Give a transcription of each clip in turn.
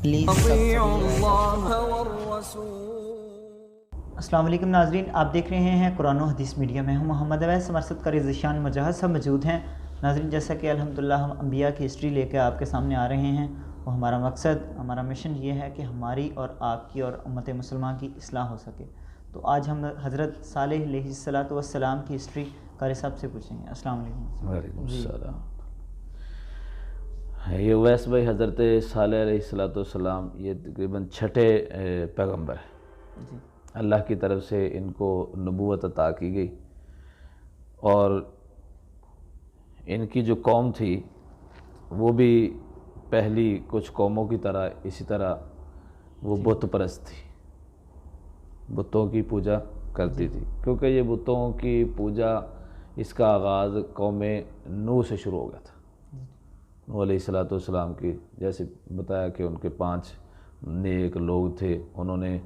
Please السلام علیکم ناظرین، آپ دیکھ رہے ہیں قرآن و حدیث میڈیا میں ہوں محمد اویس مرصد قاری ذیشان مجاہد سب موجود ہیں۔ ناظرین، جیسا کہ الحمدللہ ہم انبیاء کی ہسٹری لے کے آپ کے سامنے آ رہے ہیں، وہ ہمارا مقصد، ہمارا مشن یہ ہے کہ ہماری اور آپ کی اور امت مسلمان کی اصلاح ہو سکے۔ تو آج ہم حضرت صالح علیہ السلام کی ہسٹری قاری صاحب سے پوچھیں گے۔ السلام علیکم۔ وعلیکم السلام۔ یہ اویس بھائی حضرت صالح علیہ السلام یہ تقریباً چھٹے پیغمبر ہیں۔ جی، اللہ کی طرف سے ان کو نبوت عطا کی گئی، اور ان کی جو قوم تھی وہ بھی پہلی کچھ قوموں کی طرح اسی طرح وہ بت پرست تھی، بتوں کی پوجا کرتی تھی، کیونکہ یہ بتوں کی پوجا اس کا آغاز قوم نوح سے شروع ہو گیا تھا۔ نوح علیہ السلام کی جیسے بتایا کہ ان کے 5 نیک لوگ تھے، انہوں نے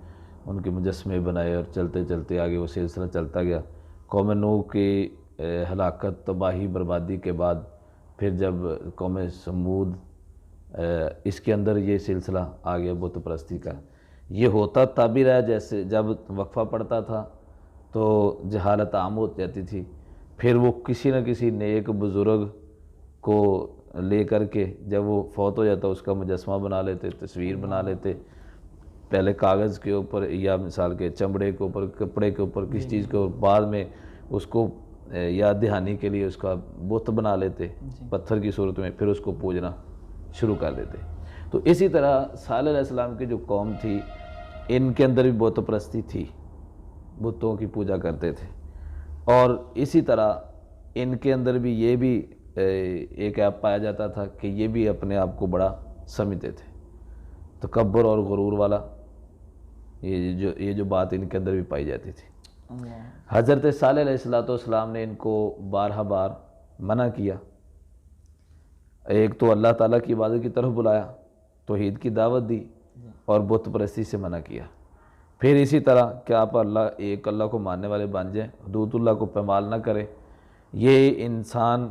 ان کے مجسمے بنائے اور چلتے چلتے آگے وہ سلسلہ چلتا گیا۔ قوم نوح کی ہلاکت، تباہی، بربادی کے بعد پھر جب قوم سمود اس کے اندر یہ سلسلہ آ گیا بت پرستی کا۔ یہ ہوتا تب ہی رہا، جیسے جب وقفہ پڑتا تھا تو جہالت عام ہو جاتی تھی، پھر وہ کسی نہ کسی نیک بزرگ کو لے کر کے جب وہ فوت ہو جاتا اس کا مجسمہ بنا لیتے، تصویر بنا لیتے، پہلے کاغذ کے اوپر یا مثال کے چمڑے کے اوپر، کپڑے کے اوپر، کسی چیز کے اوپر، بعد میں اس کو یاد دہانی کے لیے اس کا بت بنا لیتے پتھر کی صورت میں، پھر اس کو پوجنا شروع کر دیتے۔ تو اسی طرح صالح علیہ السلام کی جو قوم تھی ان کے اندر بھی بت پرستی تھی، بتوں کی پوجا کرتے تھے، اور اسی طرح ان کے اندر بھی یہ بھی ایک ایپ پایا جاتا تھا کہ یہ بھی اپنے آپ کو بڑا سمجھتے تھے، تکبر اور غرور والا یہ جو بات ان کے اندر بھی پائی جاتی تھی۔ حضرت صالح علیہ السلام نے ان کو بارہا بار منع کیا، ایک تو اللہ تعالیٰ کی عبادت کی طرف بلایا، توحید کی دعوت دی، اور بت پرستی سے منع کیا۔ پھر اسی طرح کہ آپ ایک اللہ کو ماننے والے بن جائیں، حدود اللہ کو پامال نہ کریں۔ یہ انسان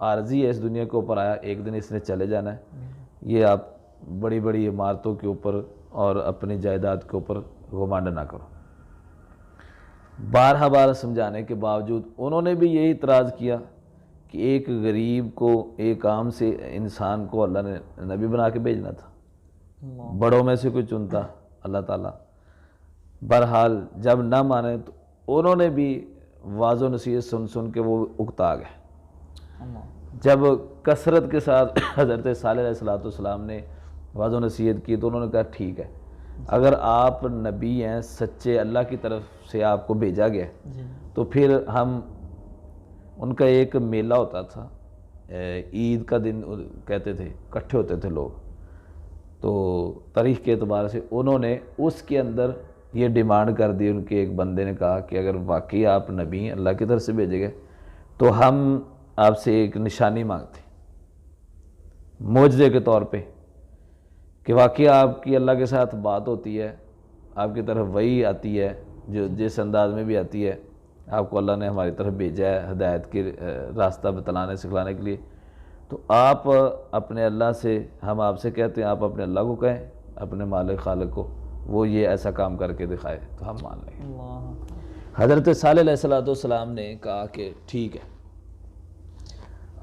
عارضی ہے، اس دنیا کے اوپر آیا، ایک دن اس نے چلے جانا ہے۔ یہ آپ بڑی بڑی عمارتوں کے اوپر اور اپنی جائیداد کے اوپر گھمنڈ نہ کرو۔ بارہا بار سمجھانے کے باوجود انہوں نے بھی یہی اعتراض کیا کہ ایک غریب کو، ایک عام سے انسان کو اللہ نے نبی بنا کے بھیجنا تھا، بڑوں میں سے کوئی چنتا اللہ تعالیٰ۔ بہرحال جب نہ مانے تو انہوں نے بھی واض و نصیحت سن سن کے وہ اکتا گئے۔ جب کثرت کے ساتھ حضرت صالح علیہ السلام نے واض و نصیحت کی تو انہوں نے کہا ٹھیک ہے، اگر آپ نبی ہیں، سچے اللہ کی طرف سے آپ کو بھیجا گیا تو پھر ہم، ان کا ایک میلہ ہوتا تھا، عید کا دن کہتے تھے، اکٹھے ہوتے تھے لوگ، تو تاریخ کے اعتبار سے انہوں نے اس کے اندر یہ ڈیمانڈ کر دی، ان کے ایک بندے نے کہا کہ اگر واقعی آپ نبی ہیں، اللہ کی طرف سے بھیجے گئے، تو ہم آپ سے ایک نشانی مانگتے ہیں معجزے کے طور پہ، کہ واقعی آپ کی اللہ کے ساتھ بات ہوتی ہے، آپ کی طرف وحی آتی ہے، جو جس انداز میں بھی آتی ہے، آپ کو اللہ نے ہماری طرف بھیجا ہے ہدایت کے راستہ بتلانے سکھلانے کے لیے، تو آپ اپنے اللہ سے، ہم آپ سے کہتے ہیں آپ اپنے اللہ کو کہیں، اپنے مالک خالق کو، وہ یہ ایسا کام کر کے دکھائے تو ہم مان لیں گے۔ حضرت صالح علیہ السلام نے کہا کہ ٹھیک ہے،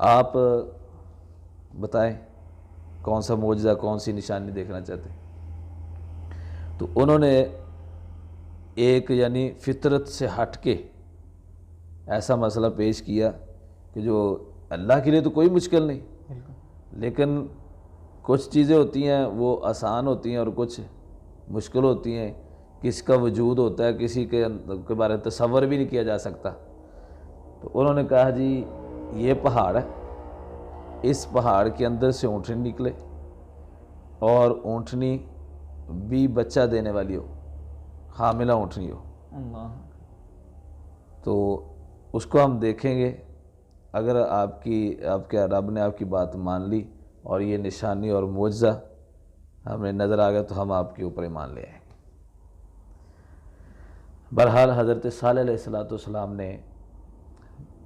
آپ بتائیں کون سا معجزہ، کون سی نشانی دیکھنا چاہتے ہیں۔ تو انہوں نے ایک یعنی فطرت سے ہٹ کے ایسا مسئلہ پیش کیا کہ جو اللہ کے لیے تو کوئی مشکل نہیں، لیکن کچھ چیزیں ہوتی ہیں وہ آسان ہوتی ہیں اور کچھ مشکل ہوتی ہیں، کس کا وجود ہوتا ہے کسی کے بارے میں تصور بھی نہیں کیا جا سکتا۔ تو انہوں نے کہا جی یہ پہاڑ ہے، اس پہاڑ کے اندر سے اونٹنی نکلے، اور اونٹنی بھی بچہ دینے والی ہو، حاملہ اونٹنی ہو، تو اس کو ہم دیکھیں گے، اگر آپ کے رب نے آپ کی بات مان لی اور یہ نشانی اور معجزہ ہمیں نظر آ گیا تو ہم آپ کے اوپر ایمان لے آئیں گے۔ بہرحال حضرت صالح علیہ السلام نے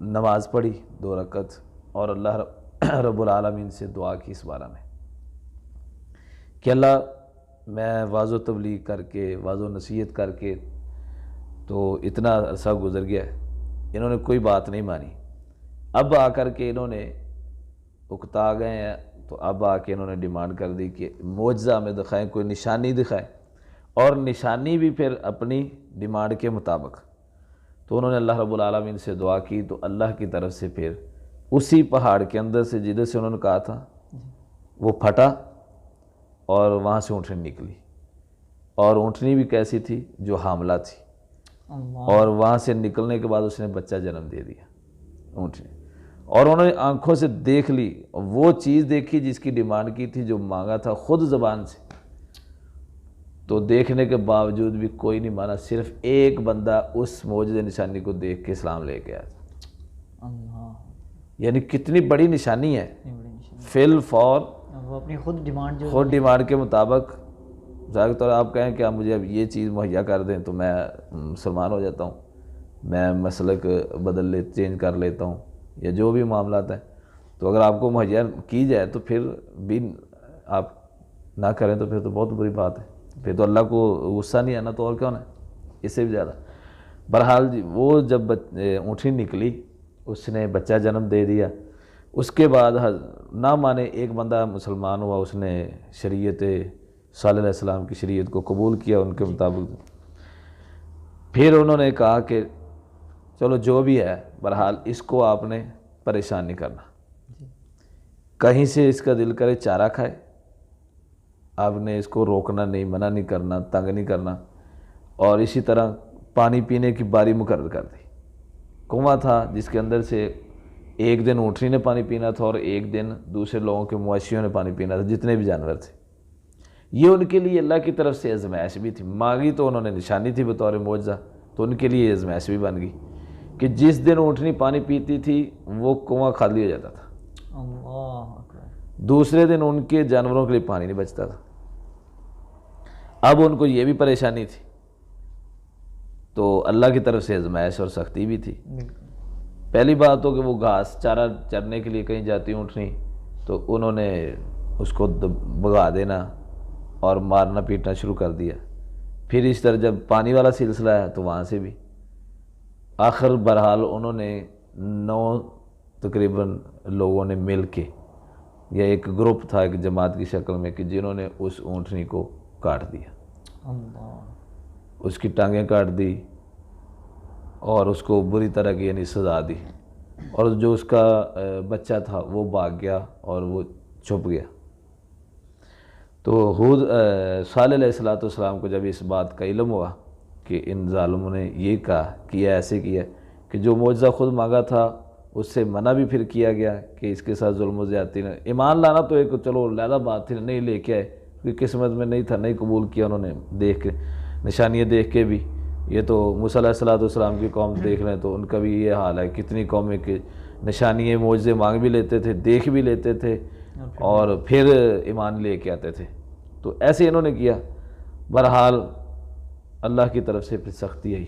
نماز پڑھی 2 رکعت، اور اللہ رب العالمین سے دعا کی اس بارے میں کہ اللہ میں واضح و تبلیغ کر کے واضح و نصیحت کر کے تو اتنا عرصہ گزر گیا ہے، انہوں نے کوئی بات نہیں مانی۔ اب آ کر کے انہوں نے اکتا گئے ہیں، تو اب آ کے انہوں نے ڈیمانڈ کر دی کہ معجزہ ہمیں دکھائیں، کوئی نشانی دکھائیں، اور نشانی بھی پھر اپنی ڈیمانڈ کے مطابق۔ تو انہوں نے اللہ رب العالمین سے دعا کی، تو اللہ کی طرف سے پھر اسی پہاڑ کے اندر سے جدھر سے انہوں نے کہا تھا وہ پھٹا، اور وہاں سے اونٹنی نکلی، اور اونٹنی بھی کیسی تھی؟ جو حاملہ تھی، اور وہاں سے نکلنے کے بعد اس نے بچہ جنم دے دیا اونٹنی، اور انہوں نے آنکھوں سے دیکھ لی، وہ چیز دیکھی جس کی ڈیمانڈ کی تھی، جو مانگا تھا خود زبان سے۔ تو دیکھنے کے باوجود بھی کوئی نہیں مانا، صرف ایک بندہ اس معجزہ نشانی کو دیکھ کے اسلام لے کے آیا تھا۔ یعنی کتنی بڑی نشانی ہے، فی الفور وہ اپنی خود ڈیمانڈ کے مطابق۔ ظاہر طور آپ کہیں کہ آپ مجھے اب یہ چیز مہیا کر دیں تو میں مسلمان ہو جاتا ہوں، میں مسلک چینج کر لیتا ہوں، یا جو بھی معاملات ہیں، تو اگر آپ کو مہیا کی جائے تو پھر بھی آپ نہ کریں تو پھر تو بہت بری بات ہے، پھر تو اللہ کو غصہ نہیں آنا تو اور کیا ہونا ہے، اس سے بھی زیادہ۔ بہرحال جی، وہ جب اونٹنی نکلی، اس نے بچہ جنم دے دیا، اس کے بعد نہ مانے ایک بندہ مسلمان ہوا، اس نے شریعت صالح علیہ السلام کی شریعت کو قبول کیا ان کے مطابق۔ پھر انہوں نے کہا کہ چلو جو بھی ہے، بہرحال اس کو آپ نے پریشان نہیں کرنا، کہیں سے اس کا دل کرے چارہ کھائے، آپ نے اس کو روکنا نہیں، منع نہیں کرنا، تنگ نہیں کرنا، اور اسی طرح پانی پینے کی باری مقرر کر دی۔ کنواں تھا جس کے اندر سے ایک دن اونٹنی نے پانی پینا تھا، اور ایک دن دوسرے لوگوں کے مویشیوں نے پانی پینا تھا، جتنے بھی جانور تھے۔ یہ ان کے لیے اللہ کی طرف سے آزمائش بھی تھی، مانگی تو انہوں نے نشانی تھی بطور معجزہ، تو ان کے لیے آزمائش بھی بن گئی کہ جس دن اونٹنی پانی پیتی تھی وہ کنواں خالی ہو جاتا تھا، دوسرے دن ان کے جانوروں کے لیے پانی نہیں بچتا تھا۔ اب ان کو یہ بھی پریشانی تھی، تو اللہ کی طرف سے آزمائش اور سختی بھی تھی۔ پہلی بات تو کہ وہ گھاس چارہ چرنے کے لیے کہیں جاتی اونٹنی، تو انہوں نے اس کو بھگا دینا اور مارنا پیٹنا شروع کر دیا۔ پھر اس طرح جب پانی والا سلسلہ ہے تو وہاں سے بھی آخر بہرحال انہوں نے 9 تقریباً لوگوں نے مل کے، یا ایک گروپ تھا ایک جماعت کی شکل میں، کہ جنہوں نے اس اونٹنی کو کاٹ دیا، اس کی ٹانگیں کاٹ دی، اور اس کو بری طرح کی یعنی سزا دی، اور جو اس کا بچہ تھا وہ بھاگ گیا اور وہ چھپ گیا۔ تو صالح علیہ السلام کو جب اس بات کا علم ہوا کہ ان ظالموں نے یہ کیا ایسے کیا کہ جو معجزہ خود مانگا تھا اس سے منع بھی پھر کیا گیا کہ اس کے ساتھ ظلم و زیادتی نہ، ایمان لانا تو ایک چلو علیحدہ بات تھی، نہیں لے کے آئے کیونکہ قسمت میں نہیں تھا، نہیں قبول کیا انہوں نے، دیکھ کے نشانیاں دیکھ کے بھی۔ یہ تو موسیٰ علیہ السلام کی قوم دیکھ لیں تو ان کا بھی یہ حال ہے، کتنی قومیں کہ نشانیاں معجزے مانگ بھی لیتے تھے، دیکھ بھی لیتے تھے، اور پھر ایمان لے کے آتے تھے۔ تو ایسے انہوں نے کیا، بہرحال اللہ کی طرف سے پھر سختی آئی،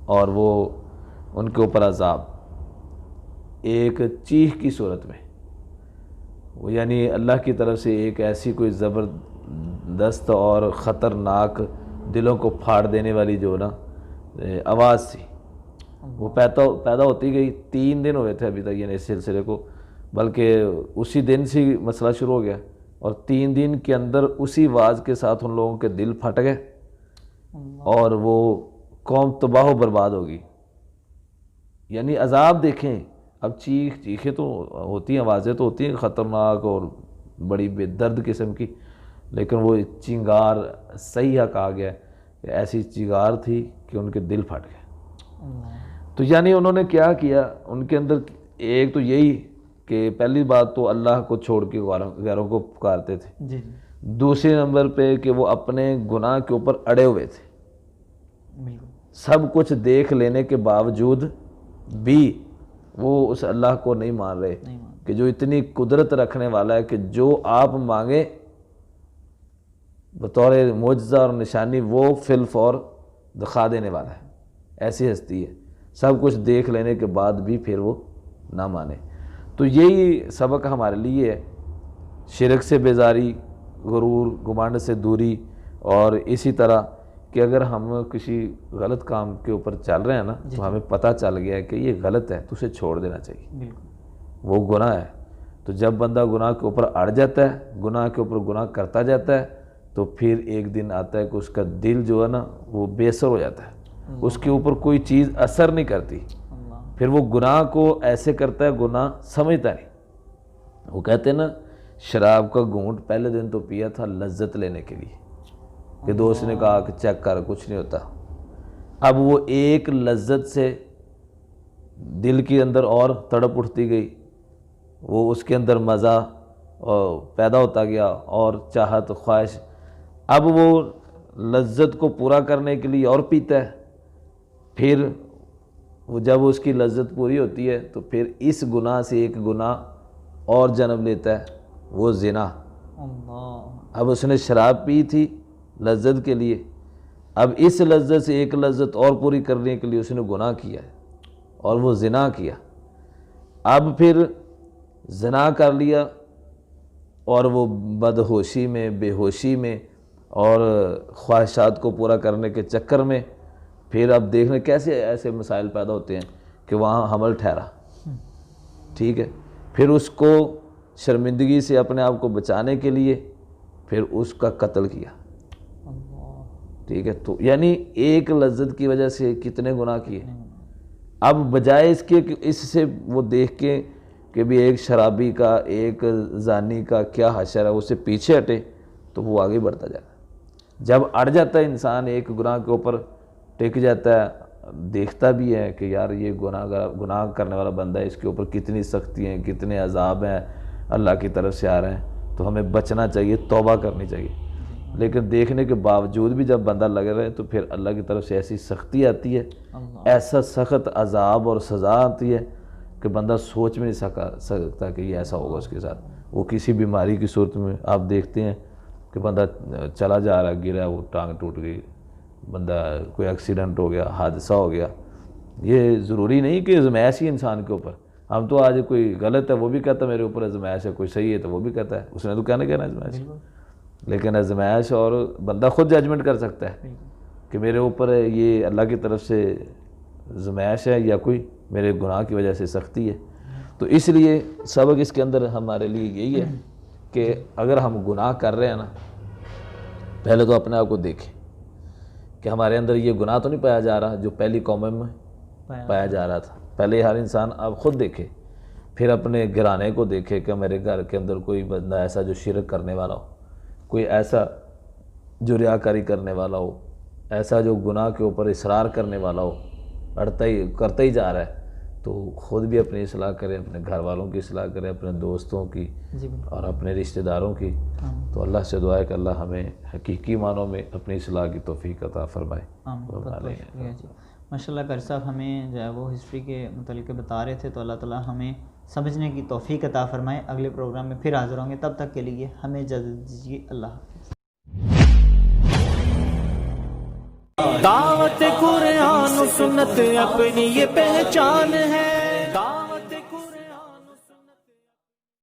اور وہ ان کے اوپر عذاب ایک چیخ کی صورت میں، وہ یعنی اللہ کی طرف سے ایک ایسی کوئی زبردست اور خطرناک دلوں کو پھاڑ دینے والی جو نا آواز تھی، وہ پیدا ہوتی گئی۔ 3 دن ہوئے تھے ابھی تک یعنی اس سلسلے کو، بلکہ اسی دن سے مسئلہ شروع ہو گیا، اور 3 دن کے اندر اسی آواز کے ساتھ ان لوگوں کے دل پھٹ گئے، اور وہ قوم تباہ و برباد ہوگی۔ یعنی عذاب دیکھیں، اب چیخیں تو ہوتی ہیں، آوازیں تو ہوتی ہیں خطرناک اور بڑی بے درد قسم کی، لیکن وہ چنگار صحیح کہا گیا کہ ایسی چنگار تھی کہ ان کے دل پھٹ گئے۔ تو یعنی انہوں نے کیا کیا، ان کے اندر ایک تو یہی کہ پہلی بات تو اللہ کو چھوڑ کے غیروں کو پکارتے تھے، دوسرے نمبر پہ کہ وہ اپنے گناہ کے اوپر اڑے ہوئے تھے، سب کچھ دیکھ لینے کے باوجود بھی وہ اس اللہ کو نہیں مان رہے کہ جو اتنی قدرت رکھنے والا ہے کہ جو آپ مانگے بطور معجزہ اور نشانی وہ فی الفور دکھا دینے والا ہے، ایسی ہستی ہے، سب کچھ دیکھ لینے کے بعد بھی پھر وہ نہ مانے۔ تو یہی سبق ہمارے لیے ہے، شرک سے بیزاری، غرور گمانڈ سے دوری، اور اسی طرح کہ اگر ہم کسی غلط کام کے اوپر چل رہے ہیں نا تو ہمیں پتہ چل گیا ہے کہ یہ غلط ہے تو اسے چھوڑ دینا چاہیے، بالکل وہ گناہ ہے۔ تو جب بندہ گناہ کے اوپر اڑ جاتا ہے، گناہ کے اوپر گناہ کرتا جاتا ہے، تو پھر ایک دن آتا ہے کہ اس کا دل جو ہے نا وہ بے اثر ہو جاتا ہے، اس کے اوپر کوئی چیز اثر نہیں کرتی، پھر وہ گناہ کو ایسے کرتا ہے، گناہ سمجھتا نہیں۔ وہ کہتے ہیں نا شراب کا گھونٹ پہلے دن تو پیا تھا لذت لینے کے لیے، کہ دوست نے کہا کہ چیک کر کچھ نہیں ہوتا، اب وہ ایک لذت سے دل کے اندر اور تڑپ اٹھتی گئی، وہ اس کے اندر مزہ پیدا ہوتا گیا اور چاہت خواہش، اب وہ لذت کو پورا کرنے کے لیے اور پیتا ہے، پھر وہ جب اس کی لذت پوری ہوتی ہے تو پھر اس گناہ سے ایک گناہ اور جنم لیتا ہے، وہ زنا۔ اب اس نے شراب پی تھی لذت کے لیے، اب اس لذت سے ایک لذت اور پوری کرنے کے لیے اس نے گناہ کیا ہے اور وہ زنا کیا، اب پھر زنا کر لیا اور وہ بدہوشی میں، بے ہوشی میں اور خواہشات کو پورا کرنے کے چکر میں پھر اب دیکھنے کیسے ایسے مسائل پیدا ہوتے ہیں کہ وہاں حمل ٹھہرا، ٹھیک ہے، پھر اس کو شرمندگی سے اپنے آپ کو بچانے کے لیے پھر اس کا قتل کیا، ٹھیک ہے، تو یعنی ایک لذت کی وجہ سے کتنے گناہ کیے۔ اب بجائے اس کے کہ اس سے وہ دیکھ کے کہ بھی ایک شرابی کا، ایک زانی کا کیا حشر ہے، اس سے پیچھے ہٹے تو وہ آگے بڑھتا جاتا ہے۔ جب اڑ جاتا ہے انسان ایک گناہ کے اوپر ٹک جاتا ہے، دیکھتا بھی ہے کہ یار یہ گناہ کرنے والا بندہ ہے، اس کے اوپر کتنی سختی ہیں، کتنے عذاب ہیں اللہ کی طرف سے آ رہے ہیں، تو ہمیں بچنا چاہیے، توبہ کرنی چاہیے۔ لیکن دیکھنے کے باوجود بھی جب بندہ لگ رہا ہے تو پھر اللہ کی طرف سے ایسی سختی آتی ہے، ایسا سخت عذاب اور سزا آتی ہے کہ بندہ سوچ میں نہیں سکتا کہ یہ ایسا ہوگا اس کے ساتھ۔ وہ کسی بیماری کی صورت میں آپ دیکھتے ہیں کہ بندہ چلا جا رہا، گرا، وہ ٹانگ ٹوٹ گئی، بندہ کوئی ایکسیڈنٹ ہو گیا، حادثہ ہو گیا۔ یہ ضروری نہیں کہ ازمائش ہی انسان کے اوپر، ہم تو آج کوئی غلط ہے وہ بھی کہتا ہے میرے اوپر ازمائش ہے، کوئی صحیح ہے تو وہ بھی کہتا ہے، اس نے تو کہنا ازمائش، لیکن ازمائش اور بندہ خود ججمنٹ کر سکتا ہے کہ میرے اوپر یہ اللہ کی طرف سے ازمائش ہے یا کوئی میرے گناہ کی وجہ سے سختی ہے۔ تو اس لیے سبق اس کے اندر ہمارے لیے یہی ہے کہ اگر ہم گناہ کر رہے ہیں نا، پہلے تو اپنے آپ کو دیکھیں کہ ہمارے اندر یہ گناہ تو نہیں پایا جا رہا جو پہلی قوموں میں پایا جا رہا تھا۔ پہلے ہر انسان اب خود دیکھے، پھر اپنے گھرانے کو دیکھے کہ میرے گھر کے اندر کوئی بندہ ایسا جو شرک کرنے والا ہو، کوئی ایسا جو ریاکاری کرنے والا ہو، ایسا جو گناہ کے اوپر اصرار کرنے والا ہو، کرتا ہی جا رہا ہے، تو خود بھی اپنی اصلاح کرے، اپنے گھر والوں کی اصلاح کرے، اپنے دوستوں کی اور اپنے رشتہ داروں کی۔ تو اللہ سے دعا ہے کہ اللہ ہمیں حقیقی معنوں میں اپنی اصلاح کی توفیق عطا فرمائے۔ ماشاء اللہ قاری صاحب ہمیں جو ہے وہ ہسٹری کے متعلق بتا رہے تھے، تو اللہ تعالیٰ ہمیں سمجھنے کی توفیق عطا فرمائے۔ اگلے پروگرام میں پھر حاضر ہوں گے، تب تک کے لیے ہمیں اجازت دیجیے، اللہ حافظ۔ دعوت قرآن و سنت اپنی یہ پہچان ہے۔